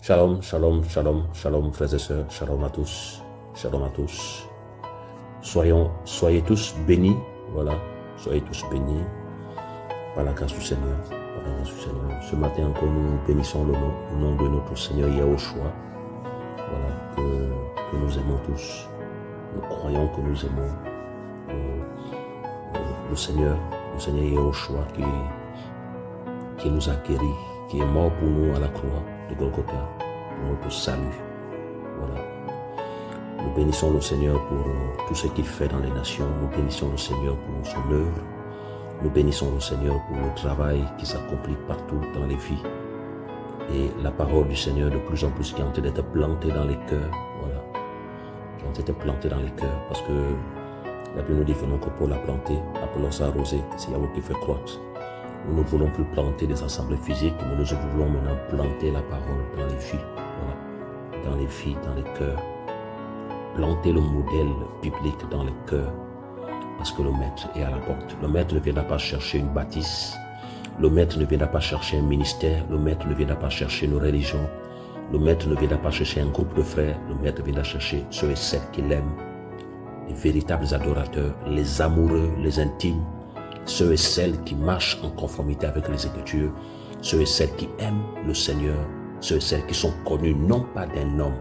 Shalom, shalom, shalom, shalom, frères et sœurs, shalom à tous, shalom à tous. Soyez tous bénis, voilà, soyez tous bénis par la grâce du Seigneur, par la grâce du Seigneur. Ce matin encore, nous bénissons le nom de notre Seigneur Yahushua, voilà, que nous aimons tous. Nous croyons que nous aimons le Seigneur Yahushua qui nous a guéris, qui est mort pour nous à la croix de Golgotha, pour notre salut. Voilà. Nous bénissons le Seigneur pour tout ce qu'il fait dans les nations. Nous bénissons le Seigneur pour son œuvre. Nous bénissons le Seigneur pour le travail qui s'accomplit partout dans les vies. Et la parole du Seigneur de plus en plus qui est en train d'être plantée dans les cœurs. Voilà. Qui est en train d'être plantée dans les cœurs. Parce que la Bible nous dit que non que Paul a planté, Apollos a arrosé, c'est Yahweh qui fait croître. Nous ne voulons plus planter des assemblées physiques, mais nous voulons maintenant planter la parole dans les vies, voilà, dans les vies, dans les cœurs. Planter le modèle biblique dans les cœurs, parce que le Maître est à la porte. Le Maître ne viendra pas chercher une bâtisse, le Maître ne viendra pas chercher un ministère, le Maître ne viendra pas chercher une religion, le Maître ne viendra pas chercher un groupe de frères, le Maître viendra chercher ceux et celles qui l'aiment, les véritables adorateurs, les amoureux, les intimes, ceux et celles qui marchent en conformité avec les Écritures, ceux et celles qui aiment le Seigneur, ceux et celles qui sont connus non pas d'un homme,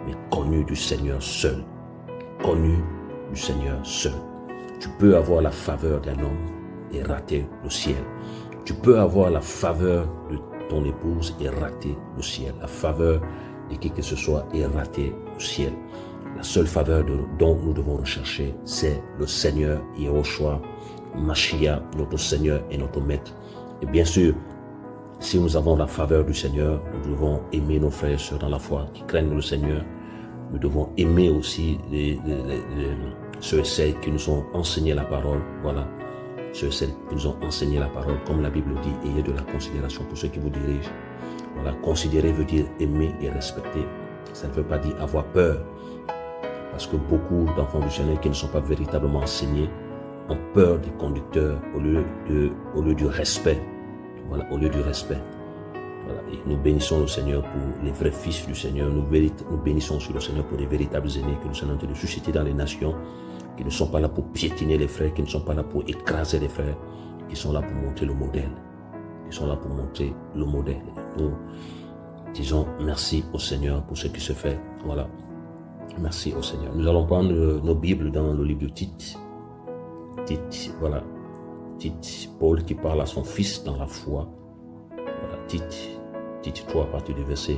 mais connus du Seigneur seul, connus du Seigneur seul. Tu peux avoir la faveur d'un homme et rater le ciel. Tu peux avoir la faveur de ton épouse et rater le ciel. La faveur de qui que ce soit et rater le ciel. La seule faveur dont nous devons rechercher, c'est le Seigneur Yahushua, Mashiach, notre Seigneur et notre Maître. Et bien sûr, si nous avons la faveur du Seigneur, nous devons aimer nos frères et sœurs dans la foi qui craignent le Seigneur. Nous devons aimer aussi ceux et celles qui nous ont enseigné la parole. Voilà, ceux et celles qui nous ont enseigné la parole, comme la Bible dit, ayez de la considération pour ceux qui vous dirigent. Voilà, considérer veut dire aimer et respecter. Ça ne veut pas dire avoir peur. Parce que beaucoup d'enfants du Seigneur qui ne sont pas véritablement enseignés ont peur des conducteurs au lieu du respect. Voilà, au lieu du respect. Voilà. Et nous bénissons le Seigneur pour les vrais fils du Seigneur. Nous bénissons aussi le Seigneur pour les véritables aînés que nous sommes en train de susciter dans les nations, qui ne sont pas là pour piétiner les frères, qui ne sont pas là pour écraser les frères, qui sont là pour montrer le modèle. Qui sont là pour montrer le modèle. Nous disons merci au Seigneur pour ce qui se fait. Voilà. Merci au Seigneur. Nous allons prendre nos Bibles dans le livre de Tite. Tite, voilà. Tite, Paul qui parle à son fils dans la foi. Voilà, Tite 3 à partir du verset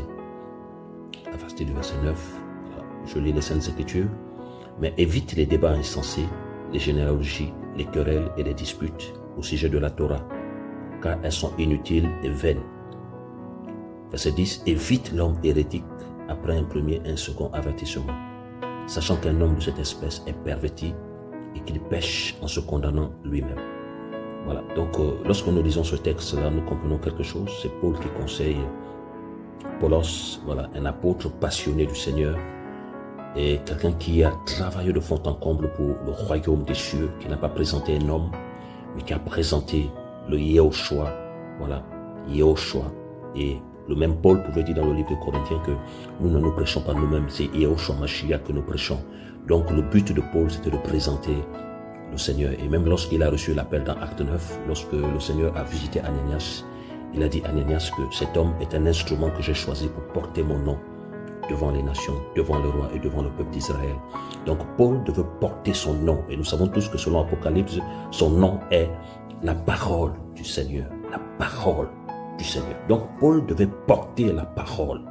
9. Voilà. Je lis les Saintes Écritures. Mais évite les débats insensés, les généalogies, les querelles et les disputes au sujet de la Torah, car elles sont inutiles et vaines. Verset 10. Évite l'homme hérétique après un premier et un second avertissement, sachant qu'un homme de cette espèce est perverti et qu'il pêche en se condamnant lui-même. Voilà, donc lorsque nous lisons ce texte-là, nous comprenons quelque chose. C'est Paul qui conseille Apollos, voilà, un apôtre passionné du Seigneur et quelqu'un qui a travaillé de fond en comble pour le royaume des cieux, qui n'a pas présenté un homme, mais qui a présenté le Yahushua, voilà, Yahushua. Et le même Paul pouvait dire dans le livre de Corinthiens que nous ne nous prêchons pas nous-mêmes, c'est Yahushua Mashiach que nous prêchons. Donc le but de Paul, c'était de présenter le Seigneur. Et même lorsqu'il a reçu l'appel dans Acte 9, lorsque le Seigneur a visité Ananias, il a dit à Ananias que cet homme est un instrument que j'ai choisi pour porter mon nom devant les nations, devant le roi et devant le peuple d'Israël. Donc Paul devait porter son nom. Et nous savons tous que selon Apocalypse, son nom est la parole du Seigneur. La parole du Seigneur. Donc Paul devait porter la parole.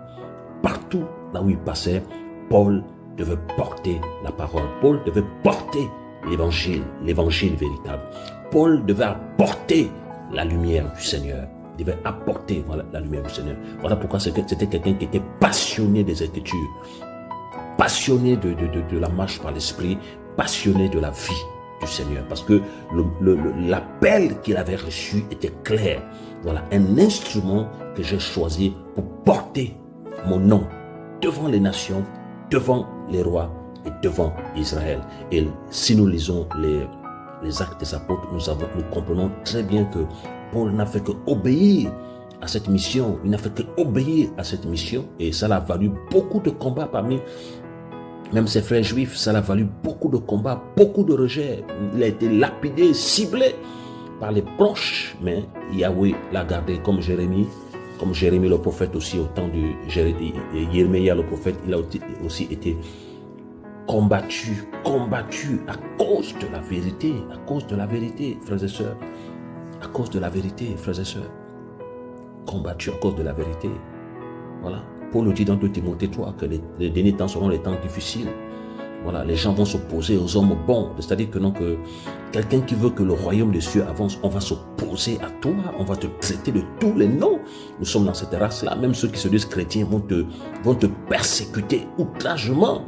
Partout là où il passait, Paul devait porter la parole. Paul devait porter l'évangile véritable. Paul devait apporter la lumière du Seigneur. Il devait apporter, voilà, la lumière du Seigneur. Voilà pourquoi c'était quelqu'un qui était passionné des Écritures, passionné de la marche par l'Esprit, passionné de la vie du Seigneur. Parce que l'appel qu'il avait reçu était clair. Voilà, un instrument que j'ai choisi pour porter mon nom devant les nations, devant les rois et devant Israël. Et si nous lisons les actes des apôtres, nous comprenons très bien que Paul n'a fait qu'obéir à cette mission, il n'a fait qu'obéir à cette mission, et ça l'a valu beaucoup de combats parmi même ses frères juifs. Ça l'a valu beaucoup de combats, beaucoup de rejets. Il a été lapidé, ciblé par les proches, mais Yahweh l'a gardé comme Jérémie le prophète aussi, au temps de Jérémie le prophète. Il a aussi été combattu à cause de la vérité, frères et sœurs, à cause de la vérité, frères et sœurs, combattu à cause de la vérité. Voilà. Paul nous dit dans 2 Timothée 3 que les derniers temps seront les temps difficiles. Voilà, les gens vont s'opposer aux hommes bons. C'est-à-dire que non, que quelqu'un qui veut que le royaume des cieux avance, on va s'opposer à toi, on va te traiter de tous les noms. Nous sommes dans cette race-là. Même ceux qui se disent chrétiens vont te persécuter outragement.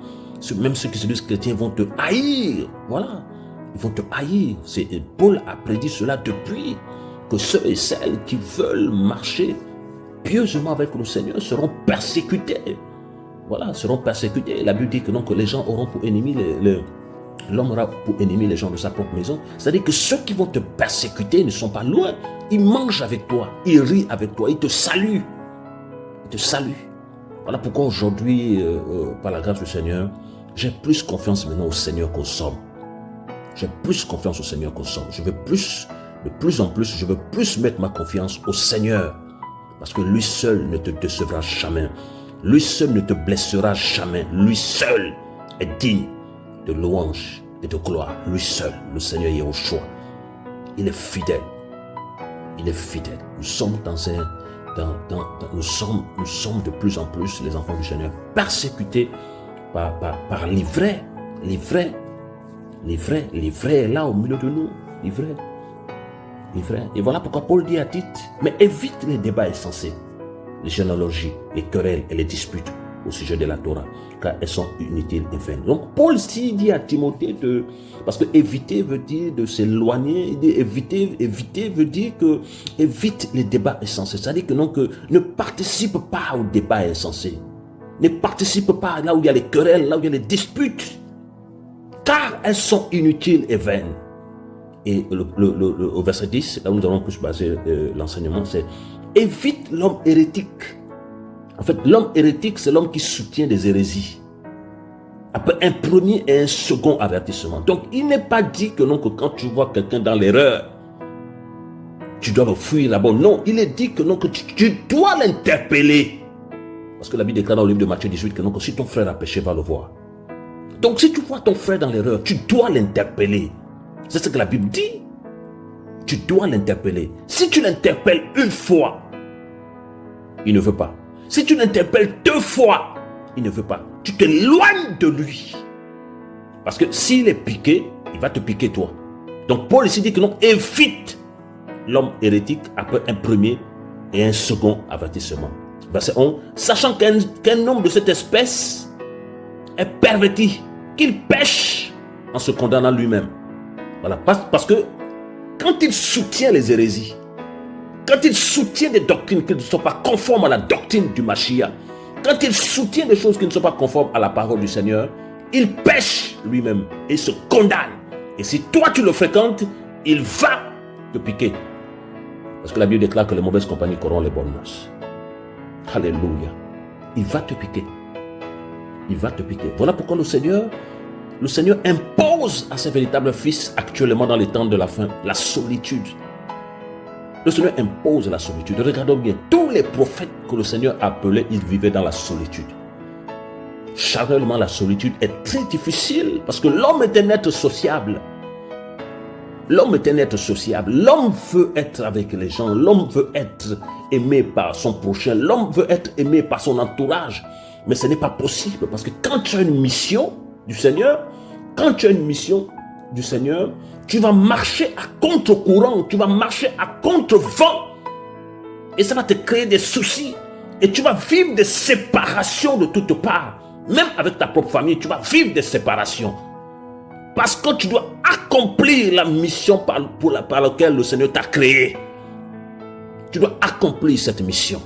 Même ceux qui se disent chrétiens vont te haïr. Voilà, ils vont te haïr. Paul a prédit cela depuis, que ceux et celles qui veulent marcher pieusement avec le Seigneur seront persécutés. Voilà, seront persécutés. La Bible dit que non, que les gens auront pour ennemis, l'homme aura pour ennemi les gens de sa propre maison. C'est-à-dire que ceux qui vont te persécuter ne sont pas loin. Ils mangent avec toi, ils rient avec toi, ils te saluent. Ils te saluent. Voilà pourquoi aujourd'hui, par la grâce du Seigneur, j'ai plus confiance maintenant au Seigneur qu'aux hommes. J'ai plus confiance au Seigneur qu'aux hommes. Je veux plus, de plus en plus, je veux plus mettre ma confiance au Seigneur. Parce que lui seul ne te décevra jamais. Lui seul ne te blessera jamais. Lui seul est digne de louange et de gloire. Lui seul, le Seigneur Yahushua. Il est fidèle. Il est fidèle. Nous sommes nous sommes de plus en plus, les enfants du Seigneur, persécutés par l'ivraie. L'ivraie est là au milieu de nous. L'ivraie. Et voilà pourquoi Paul dit à Tite, mais évite les débats insensés, les généalogies, les querelles et les disputes au sujet de la Torah, car elles sont inutiles et vaines. Donc Paul ici dit à Timothée parce que éviter veut dire de s'éloigner, il dit éviter veut dire que évite les débats insensés, c'est-à-dire que non, que ne participe pas aux débats insensés, ne participe pas là où il y a les querelles, là où il y a les disputes, car elles sont inutiles et vaines. Et au verset 10, là où nous allons plus baser l'enseignement, c'est évite l'homme hérétique. En fait, l'homme hérétique, c'est l'homme qui soutient des hérésies. Après un premier et un second avertissement. Donc, il n'est pas dit que non, que quand tu vois quelqu'un dans l'erreur, tu dois le fuir là-bas. Non, il est dit que non, que tu dois l'interpeller. Parce que la Bible déclare dans le livre de Matthieu 18 que non, que si ton frère a péché, va le voir. Donc, si tu vois ton frère dans l'erreur, tu dois l'interpeller. C'est ce que la Bible dit. Tu dois l'interpeller. Si tu l'interpelles une fois, il ne veut pas. Si tu l'interpelles 2 fois, il ne veut pas. Tu t'éloignes de lui. Parce que s'il est piqué, il va te piquer toi. Donc Paul ici dit que non, évite l'homme hérétique après un premier et un second avertissement. Verset 11. Sachant qu'un homme de cette espèce est perverti, qu'il pêche en se condamnant lui-même. Voilà, parce que quand il soutient les hérésies, quand il soutient des doctrines qui ne sont pas conformes à la doctrine du Mashiach, quand il soutient des choses qui ne sont pas conformes à la parole du Seigneur, il pêche lui-même et se condamne. Et si toi tu le fréquentes, il va te piquer. Parce que la Bible déclare que les mauvaises compagnies corrompent les bonnes mœurs. Alléluia. Il va te piquer. Il va te piquer. Voilà pourquoi le Seigneur impose à ses véritables fils actuellement dans les temps de la fin la solitude. Le Seigneur impose la solitude. Regardons bien, tous les prophètes que le Seigneur appelait, ils vivaient dans la solitude. Charnellement, la solitude est très difficile parce que l'homme est un être sociable. L'homme est un être sociable. L'homme veut être avec les gens. L'homme veut être aimé par son prochain. L'homme veut être aimé par son entourage. Mais ce n'est pas possible parce que quand tu as une mission du Seigneur, tu vas marcher à contre-courant, tu vas marcher à contre-vent. Et ça va te créer des soucis. Et tu vas vivre des séparations de toutes parts. Même avec ta propre famille, tu vas vivre des séparations. Parce que tu dois accomplir la mission par laquelle le Seigneur t'a créé. Tu dois accomplir cette mission.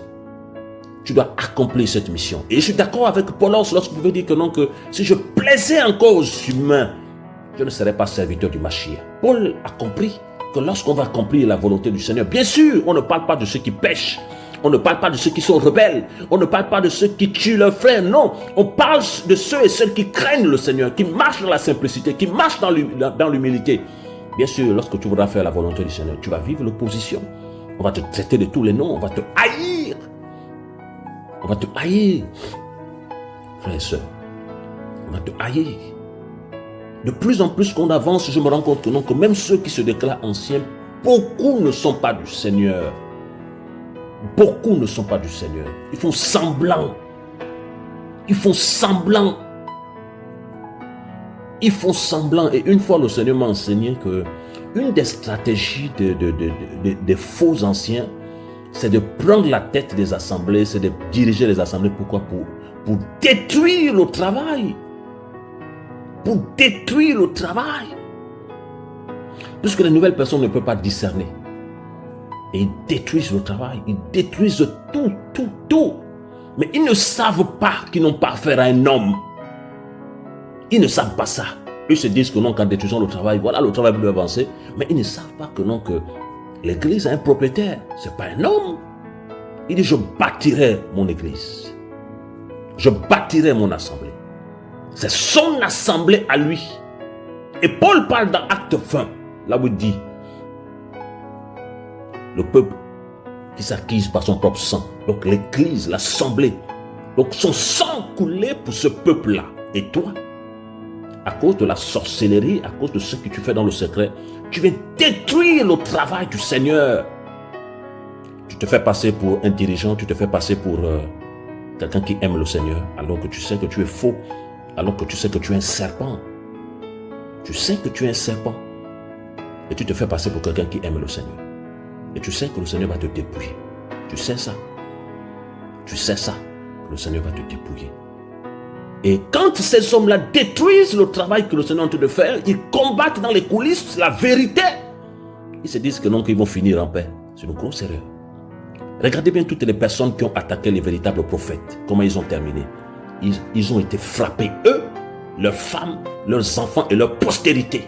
Tu dois accomplir cette mission. Et je suis d'accord avec Paul lorsqu'il veut dire que non, que si je plaisais encore aux humains, je ne serai pas serviteur du Mashiach. Paul a compris que lorsqu'on va accomplir la volonté du Seigneur, bien sûr, on ne parle pas de ceux qui pêchent. On ne parle pas de ceux qui sont rebelles. On ne parle pas de ceux qui tuent leurs frères. Non, on parle de ceux et celles qui craignent le Seigneur, qui marchent dans la simplicité, qui marchent dans l'humilité. Bien sûr, lorsque tu voudras faire la volonté du Seigneur, tu vas vivre l'opposition. On va te traiter de tous les noms. On va te haïr. On va te haïr. Frères et sœurs, on va te haïr. De plus en plus qu'on avance, je me rends compte que non, que même ceux qui se déclarent anciens, beaucoup ne sont pas du Seigneur. Beaucoup ne sont pas du Seigneur. Ils font semblant. Ils font semblant. Ils font semblant. Et une fois, le Seigneur m'a enseigné que une des stratégies des faux anciens, c'est de prendre la tête des assemblées, c'est de diriger les assemblées. Pourquoi? Pour détruire le travail. Pour détruire le travail. Puisque les nouvelles personnes ne peuvent pas discerner. Et ils détruisent le travail. Ils détruisent tout. Mais ils ne savent pas qu'ils n'ont pas affaire à un homme. Ils ne savent pas ça. Eux se disent que non, qu'en détruisant le travail, voilà, le travail peut avancer. Mais ils ne savent pas que non, que l'église a un propriétaire. Ce n'est pas un homme. Il dit, je bâtirai mon église. Je bâtirai mon assemblée. C'est son assemblée à lui. Et Paul parle dans Acte 20, là où il dit, le peuple qui s'acquise par son propre sang. Donc l'église, l'assemblée. Donc son sang coulé pour ce peuple-là. Et toi, à cause de la sorcellerie, à cause de ce que tu fais dans le secret, tu viens détruire le travail du Seigneur. Tu te fais passer pour un dirigeant, tu te fais passer pour quelqu'un qui aime le Seigneur, alors que tu sais que tu es faux, alors que tu sais que tu es un serpent. Tu sais que tu es un serpent. Et tu te fais passer pour quelqu'un qui aime le Seigneur. Et tu sais que le Seigneur va te dépouiller. Tu sais ça. Tu sais ça. Que le Seigneur va te dépouiller. Et quand ces hommes-là détruisent le travail que le Seigneur est en train de faire, ils combattent dans les coulisses la vérité. Ils se disent que non, qu'ils vont finir en paix. C'est une grosse erreur. Regardez bien toutes les personnes qui ont attaqué les véritables prophètes. Comment ils ont terminé. Ils ont été frappés, eux, leurs femmes, leurs enfants et leur postérité.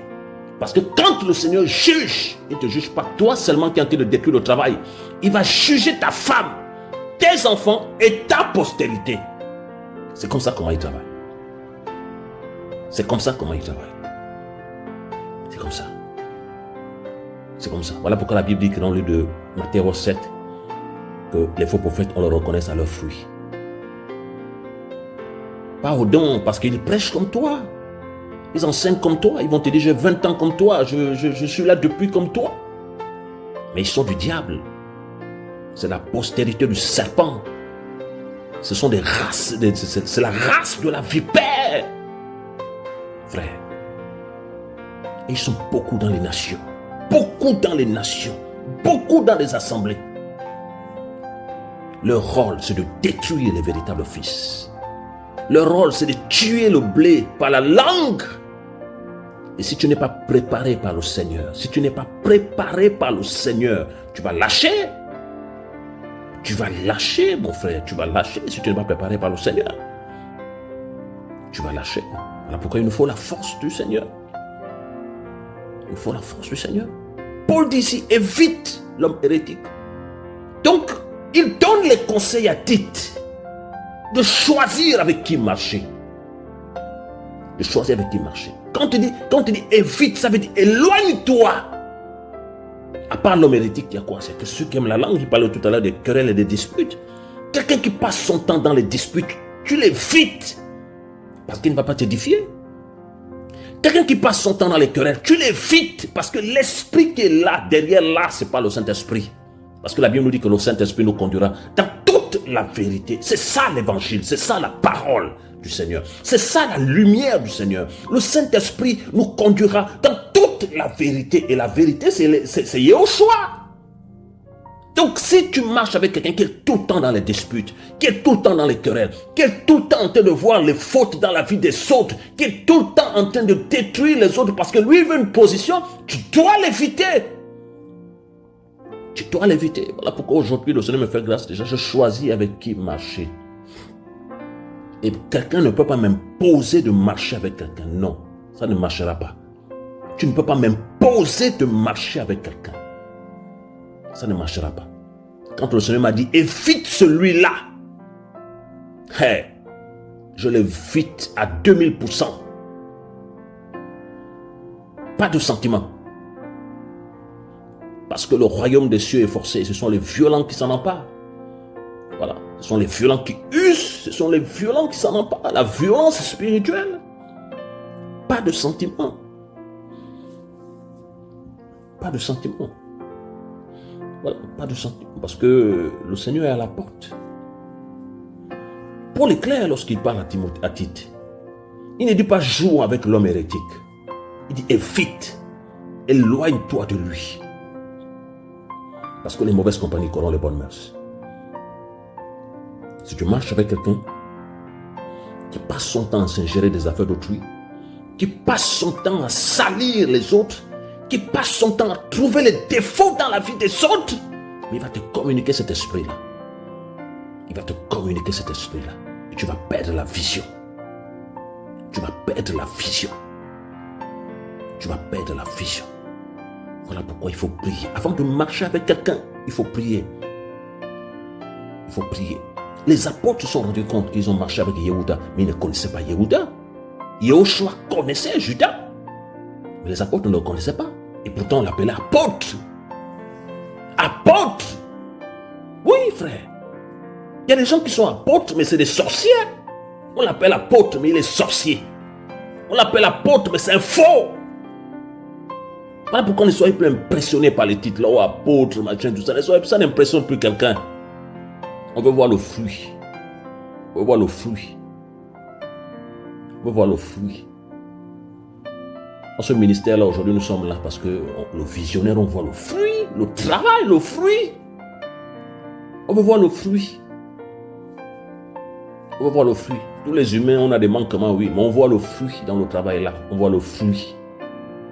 Parce que quand le Seigneur juge, il ne te juge pas toi seulement qui es en train de détruire le travail. Il va juger ta femme, tes enfants et ta postérité. C'est comme ça comment il travaille. C'est comme ça comment il travaille. C'est comme ça. C'est comme ça. Voilà pourquoi la Bible dit que dans le livre de Matthieu 7, que les faux prophètes, on le reconnaît à leurs fruits. Pas au don, parce qu'ils prêchent comme toi. Ils enseignent comme toi. Ils vont te dire, j'ai 20 ans comme toi. Je suis là depuis comme toi. Mais ils sont du diable. C'est la postérité du serpent. Ce sont des races. C'est la race de la vipère. Frère. Et ils sont beaucoup dans les nations. Beaucoup dans les nations. Beaucoup dans les assemblées. Leur rôle, c'est de détruire les véritables fils. Leur rôle, c'est de tuer le blé par la langue. Et si tu n'es pas préparé par le Seigneur, si tu n'es pas préparé par le Seigneur, tu vas lâcher. Tu vas lâcher, mon frère. Tu vas lâcher si tu n'es pas préparé par le Seigneur. Tu vas lâcher. Voilà pourquoi il nous faut la force du Seigneur. Il nous faut la force du Seigneur. Paul dit ici, évite l'homme hérétique. Donc, il donne les conseils à Tite de choisir avec qui marcher. De choisir avec qui marcher. Quand tu dis évite, ça veut dire éloigne-toi. À part l'homme hérétique, il y a quoi? C'est que ceux qui aiment la langue, il parlait tout à l'heure des querelles et des disputes. Quelqu'un qui passe son temps dans les disputes, tu l'évites. Parce qu'il ne va pas t'édifier. Quelqu'un qui passe son temps dans les querelles, tu l'évites. Parce que l'esprit qui est là, derrière là, ce n'est pas le Saint-Esprit. Parce que la Bible nous dit que le Saint-Esprit nous conduira dans toute la vérité. C'est ça l'évangile, c'est ça la parole du Seigneur. C'est ça la lumière du Seigneur. Le Saint-Esprit nous conduira dans toute la vérité. Et la vérité, c'est Yahushua. Donc si tu marches avec quelqu'un qui est tout le temps dans les disputes, qui est tout le temps dans les querelles, qui est tout le temps en train de voir les fautes dans la vie des autres, qui est tout le temps en train de détruire les autres parce que lui il veut une position, tu dois l'éviter. Tu dois l'éviter. Voilà pourquoi aujourd'hui le Seigneur me fait grâce déjà. Je choisis avec qui marcher. Et quelqu'un ne peut pas m'imposer de marcher avec quelqu'un. Non, ça ne marchera pas. Tu ne peux pas m'imposer de marcher avec quelqu'un. Ça ne marchera pas. Quand le Seigneur m'a dit, évite celui-là, hey, je l'évite à 2000%. Pas de sentiment. Parce que le royaume des cieux est forcé. Ce sont les violents qui s'en emparent. Voilà. Ce sont les violents qui usent. Ce sont les violents qui s'en emparent. La violence spirituelle. Pas de sentiment. Pas de sentiment. Voilà, pas de sentiment. Parce que le Seigneur est à la porte. Paul est clair lorsqu'il parle à Tite. Il ne dit pas joue avec l'homme hérétique. Il dit évite. Éloigne-toi de lui. Parce que les mauvaises compagnies corrompent les bonnes mœurs. Si tu marches avec quelqu'un qui passe son temps à s'ingérer des affaires d'autrui, qui passe son temps à salir les autres, qui passe son temps à trouver les défauts dans la vie des autres, mais il va te communiquer cet esprit-là. Il va te communiquer cet esprit-là. Et tu vas perdre la vision. Tu vas perdre la vision. Tu vas perdre la vision. Voilà pourquoi il faut prier. Avant de marcher avec quelqu'un, il faut prier. Il faut prier. Les apôtres se sont rendus compte qu'ils ont marché avec Yehuda, mais ils ne connaissaient pas Yehuda. Yehoshua connaissait Judas, mais les apôtres ne le connaissaient pas. Et pourtant, on l'appelait apôtre. Apôtre. Oui, frère. Il y a des gens qui sont apôtres, mais c'est des sorciers. On l'appelle apôtre, mais il est sorcier. On l'appelle apôtre, mais c'est un faux. Voilà pourquoi ne soyez plus impressionnés par les titres, là, oh, apôtre, machin, tout ça. Ça n'impressionne plus quelqu'un. On veut voir le fruit. On veut voir le fruit. On veut voir le fruit. Dans ce ministère-là, aujourd'hui, nous sommes là parce que le visionnaire, on voit le fruit, le travail, le fruit. On veut voir le fruit. On veut voir le fruit. Tous les humains, on a des manquements, oui, mais on voit le fruit dans le travail là. On voit le fruit.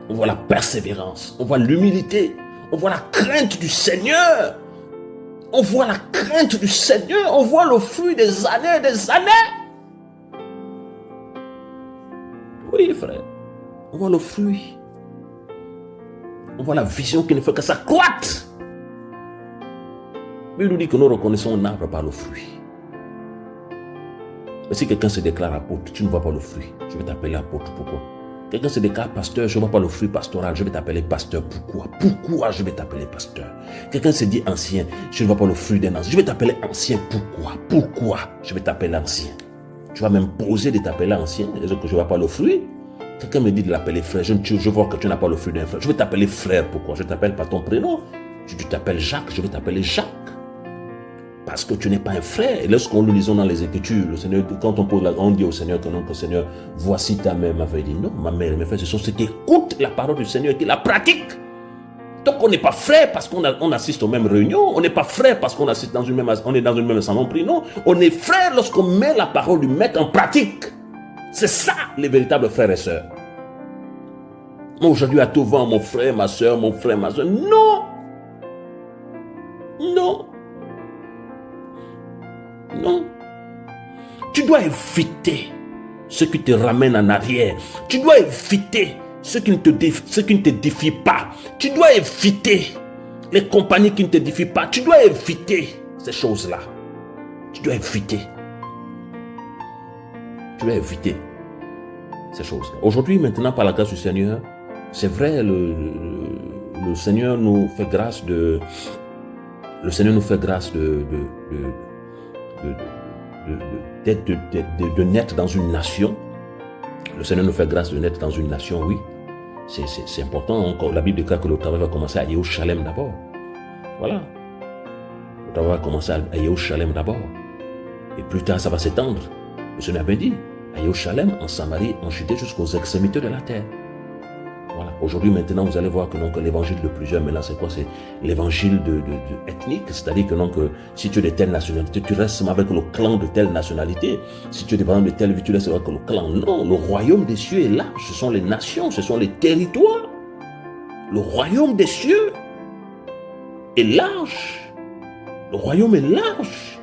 On voit la persévérance. On voit l'humilité. On voit la crainte du Seigneur. On voit la crainte du Seigneur. On voit le fruit des années et des années. Oui, frère. On voit le fruit. On voit la vision qui ne fait que s'accroître. Mais il nous dit que nous reconnaissons un arbre par le fruit. Mais si quelqu'un se déclare apôtre, tu ne vois pas le fruit. Je vais t'appeler apôtre. Pourquoi? Quelqu'un se déclare pasteur, je ne vois pas le fruit pastoral, je vais t'appeler pasteur. Pourquoi? Pourquoi je vais t'appeler pasteur? Quelqu'un se dit ancien, je ne vois pas le fruit d'un ancien, je vais t'appeler ancien. Pourquoi? Pourquoi je vais t'appeler ancien? Tu vas m'imposer de t'appeler ancien, et que je ne vois pas le fruit. Quelqu'un me dit de l'appeler frère, je vois que tu n'as pas le fruit d'un frère. Je vais t'appeler frère, pourquoi? Je ne t'appelle pas ton prénom. Tu t'appelles Jacques, je vais t'appeler Jacques. Parce que tu n'es pas un frère. Et lorsqu'on le lisons dans les Écritures, le Seigneur, quand on dit au Seigneur que non, que Seigneur, voici ta mère, m'avait dit non, ma mère et mes frères, ce sont ceux qui écoutent la parole du Seigneur et qui la pratiquent. Donc on n'est pas frère parce qu'on assiste aux mêmes réunions, on n'est pas frère parce qu'on assiste on est dans une même assemblée, non. On est frère lorsqu'on met la parole du Maître en pratique. C'est ça les véritables frères et sœurs. Mais aujourd'hui à tout vent, mon frère, ma soeur, mon frère, ma soeur, non. Non. Non. Tu dois éviter ce qui te ramène en arrière. Tu dois éviter ce qui ne te défie pas. Tu dois éviter les compagnies qui ne te défient pas. Tu dois éviter ces choses-là. Tu dois éviter. Tu dois éviter ces choses-là. Aujourd'hui, maintenant, par la grâce du Seigneur, c'est vrai, le Seigneur nous fait grâce de... Le Seigneur nous fait grâce de naître dans une nation. Le Seigneur nous fait grâce de naître dans une nation, oui. C'est important. Encore, la Bible déclare que le travail va commencer à Yerushalem d'abord. Voilà. Le travail va commencer à Yerushalem d'abord. Et plus tard, ça va s'étendre. Le Seigneur avait dit, à Yerushalem, en Samarie, en Judée, jusqu'aux extrémités de la terre. Voilà. Aujourd'hui, maintenant, vous allez voir que, non, que l'évangile de plusieurs, maintenant, c'est quoi? C'est l'évangile de ethnique. C'est-à-dire que, non, que si tu es de telle nationalité, tu restes avec le clan de telle nationalité. Si tu es de telle vie, tu restes avec le clan. Non, le royaume des cieux est large. Ce sont les nations, ce sont les territoires. Le royaume des cieux est large. Le royaume est large.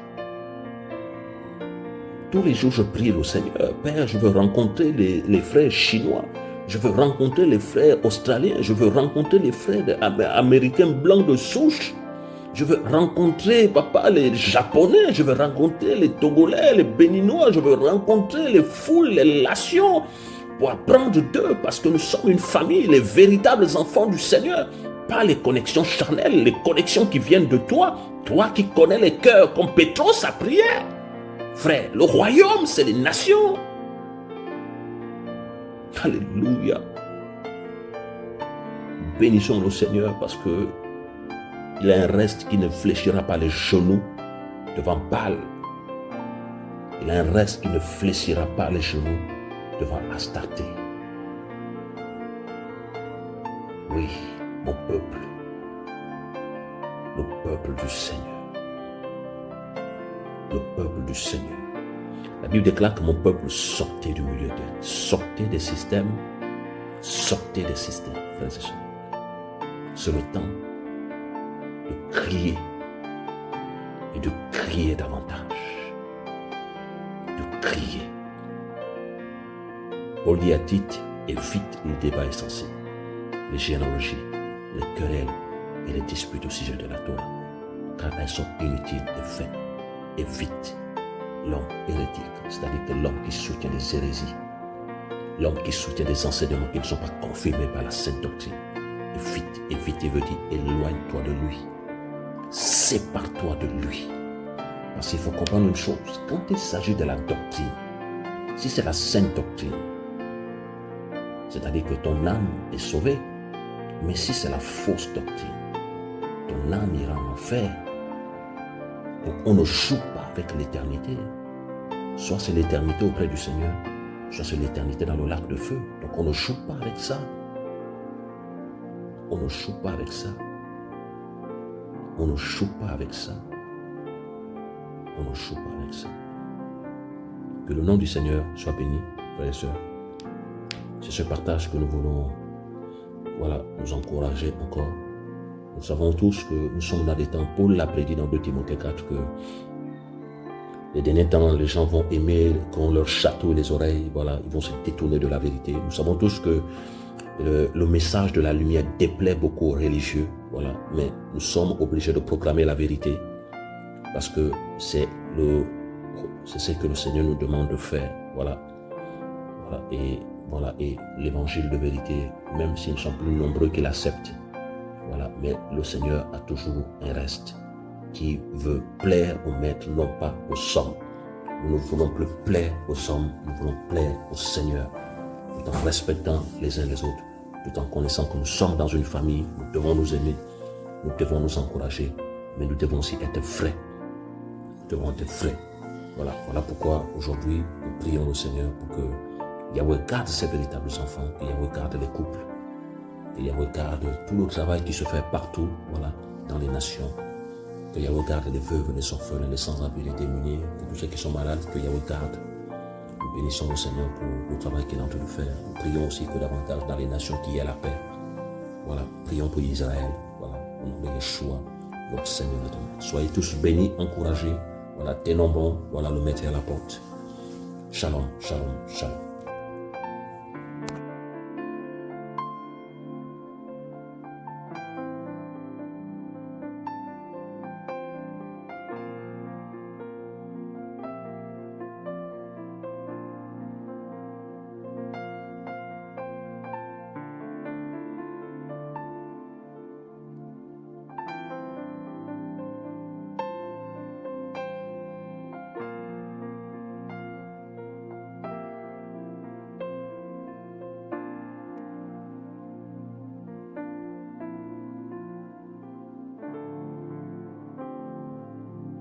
Tous les jours, je prie au Seigneur. Père, je veux rencontrer les frères chinois. Je veux rencontrer les frères australiens. Je veux rencontrer les frères américains blancs de souche. Je veux rencontrer, papa, les Japonais, je veux rencontrer les Togolais, les Béninois, je veux rencontrer les foules, les nations, pour apprendre d'eux, parce que nous sommes une famille, les véritables enfants du Seigneur. Pas les connexions charnelles, les connexions qui viennent de toi, toi qui connais les cœurs, comme Pétros a prié. Frère, le royaume, c'est les nations. Alléluia. Bénissons le Seigneur parce que il a un reste qui ne fléchira pas les genoux devant Baal. Il a un reste qui ne fléchira pas les genoux devant Astarté. Oui, mon peuple, le peuple du Seigneur. Le peuple du Seigneur. La Bible déclare que mon peuple sortait du milieu d'elle. Sortez des systèmes, frères et sœurs. C'est le temps de crier et de crier davantage. De crier. Paul dit à Tite, évite les débats insensés, les généalogies, les querelles et les disputes au sujet de la Torah, car elles sont inutiles et vaines. Évite l'homme hérétique, c'est-à-dire que l'homme qui soutient des hérésies, l'homme qui soutient des enseignements qui ne sont pas confirmés par la sainte doctrine. Évite, il veut dire, éloigne-toi de lui. Sépare-toi de lui. Parce qu'il faut comprendre une chose, quand il s'agit de la doctrine, si c'est la sainte doctrine, c'est-à-dire que ton âme est sauvée, mais si c'est la fausse doctrine, ton âme ira en enfer. Donc on ne joue pas avec l'éternité. Soit c'est l'éternité auprès du Seigneur, soit c'est l'éternité dans le lac de feu. Donc on ne joue pas avec ça. On ne joue pas avec ça. On ne joue pas avec ça. On ne joue pas avec ça. Que le nom du Seigneur soit béni, frères et sœurs. C'est ce partage que nous voulons, nous encourager encore. Nous savons tous que nous sommes dans des temps, Paul l'a prédit dans 2 Timothée 4, que les derniers temps, les gens vont aimer qu'on leur chatouille les oreilles, ils vont se détourner de la vérité. Nous savons tous que le message de la lumière déplaît beaucoup aux religieux, mais nous sommes obligés de proclamer la vérité parce que c'est ce que le Seigneur nous demande de faire, et l'évangile de vérité, même s'ils ne sont plus nombreux qui l'acceptent, mais le Seigneur a toujours un reste qui veut plaire au maître, non pas aux sommes. Nous ne voulons plus plaire aux hommes, nous voulons plaire au Seigneur, tout en respectant les uns les autres, tout en connaissant que nous sommes dans une famille, nous devons nous aimer, nous devons nous encourager, mais nous devons aussi être frais. Nous devons être frais. Voilà pourquoi aujourd'hui nous prions le Seigneur pour que Yahweh garde ses véritables enfants, que Yahweh garde les couples, que Yahweh garde tout le travail qui se fait partout, dans les nations, que Yahweh garde les veuves, les orphelins, les sans-abri, les démunis, que tous ceux qui sont malades, que Yahweh garde. Nous bénissons le Seigneur pour le travail qu'il est en train de faire. Nous prions aussi que davantage dans les nations qu'il y ait la paix. Prions pour Israël, au nom de Yeshua, notre Seigneur et notre Maître. Soyez tous bénis, encouragés, dénombrons, le maître est à la porte. Shalom, shalom, shalom.